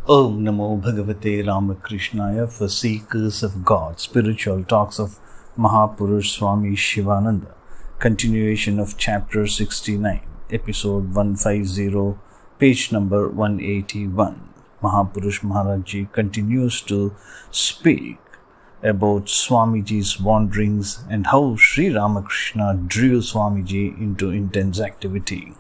Om Namo Bhagavate Ramakrishnaya. For seekers of God, spiritual talks of Mahapurush Swami Shivananda. Continuation of chapter 69, episode 150, page number 181. Mahapurush Maharaj continues to speak about Swamiji's wanderings and how Sri Ramakrishna drew Swamiji into intense activity.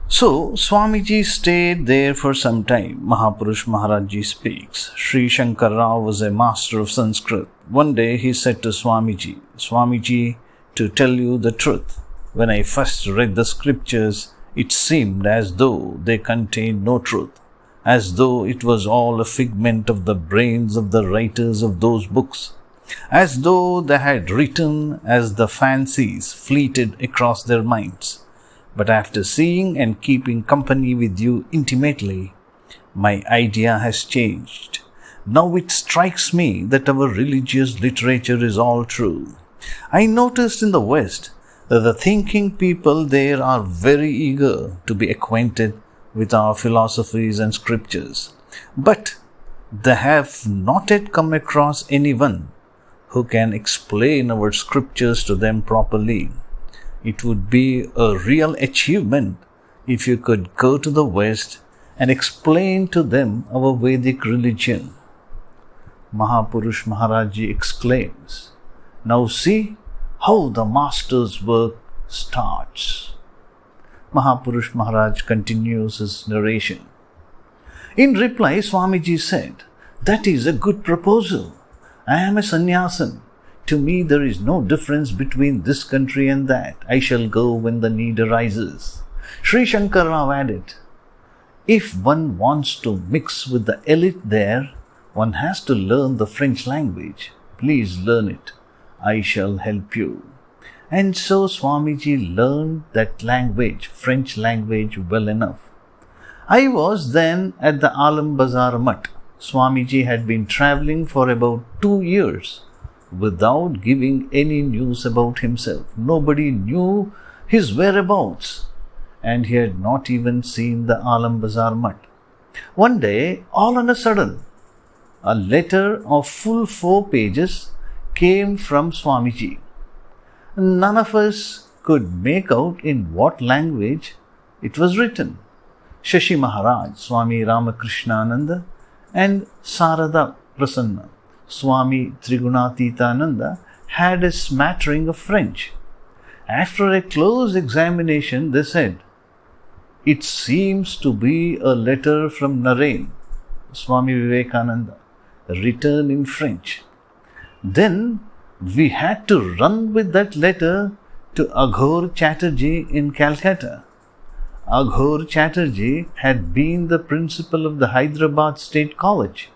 So, Swamiji stayed there for some time. Mahapurush Maharaj speaks. Sri Shankar Rao was a master of Sanskrit. One day he said to Swamiji, Swamiji, to tell you the truth, when I first read the scriptures, it seemed as though they contained no truth, as though it was all a figment of the brains of the writers of those books, as though they had written as the fancies fleeted across their minds. But after seeing and keeping company with you intimately, my idea has changed. Now it strikes me that our religious literature is all true. I noticed in the West that the thinking people there are very eager to be acquainted with our philosophies and scriptures, but they have not yet come across anyone who can explain our scriptures to them properly. It would be a real achievement if you could go to the West and explain to them our Vedic religion. Mahapurush Maharaj exclaims, now see how the master's work starts. Mahapurush Maharaj continues his narration. In reply, Swamiji said, that is a good proposal. I am a sannyasin. To me, there is no difference between this country and that. I shall go when the need arises. Sri Shankar Rao added, if one wants to mix with the elite there, one has to learn the French language. Please learn it. I shall help you. And so Swamiji learned that language, French language, well enough. I was then at the Alam Bazar Mutt. Swamiji had been travelling for about 2 years without giving any news about himself. Nobody knew his whereabouts, and he had not even seen the Alam Bazar Mutt. One day, all on a sudden, a letter of full 4 pages came from Swamiji. None of us could make out in what language it was written. Shashi Maharaj, Swami Ramakrishna and Sarada Prasanna, Swami Trigunatitananda, had a smattering of French. After a close examination, they said, it seems to be a letter from Narrator, Swami Vivekananda, written in French. Then we had to run with that letter to Aghor Chatterjee in Calcutta. Aghor Chatterjee had been the principal of the Hyderabad State College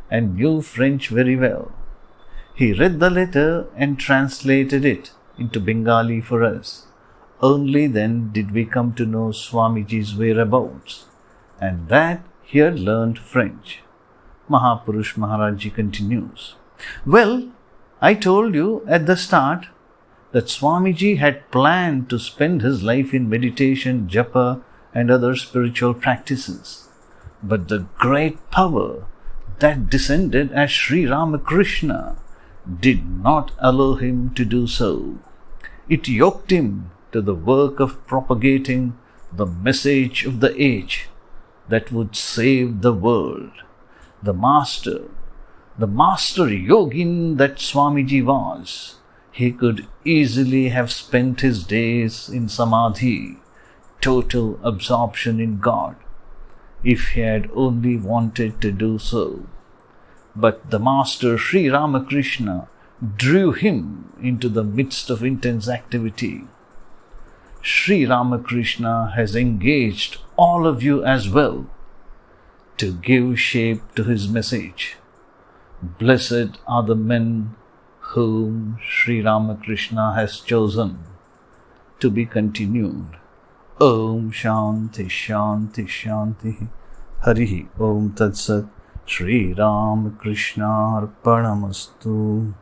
and knew French very well. He read the letter and translated it into Bengali for us. Only then did we come to know Swamiji's whereabouts, and that he had learned French. Mahapurush Maharaj continues. Well, I told you at the start that Swamiji had planned to spend his life in meditation, japa, and other spiritual practices. But the great power that descended as Sri Ramakrishna did not allow him to do so. It yoked him to the work of propagating the message of the age that would save the world. The master yogin that Swamiji was, he could easily have spent his days in samadhi, total absorption in God, if he had only wanted to do so. But the master Sri Ramakrishna drew him into the midst of intense activity. Sri Ramakrishna has engaged all of you as well to give shape to his message. Blessed are the men whom Sri Ramakrishna has chosen. To be continued. Om Shanti Shanti Shanti. Harihi Om Tat Sat. Sri Ramakrishna Arpanamastu.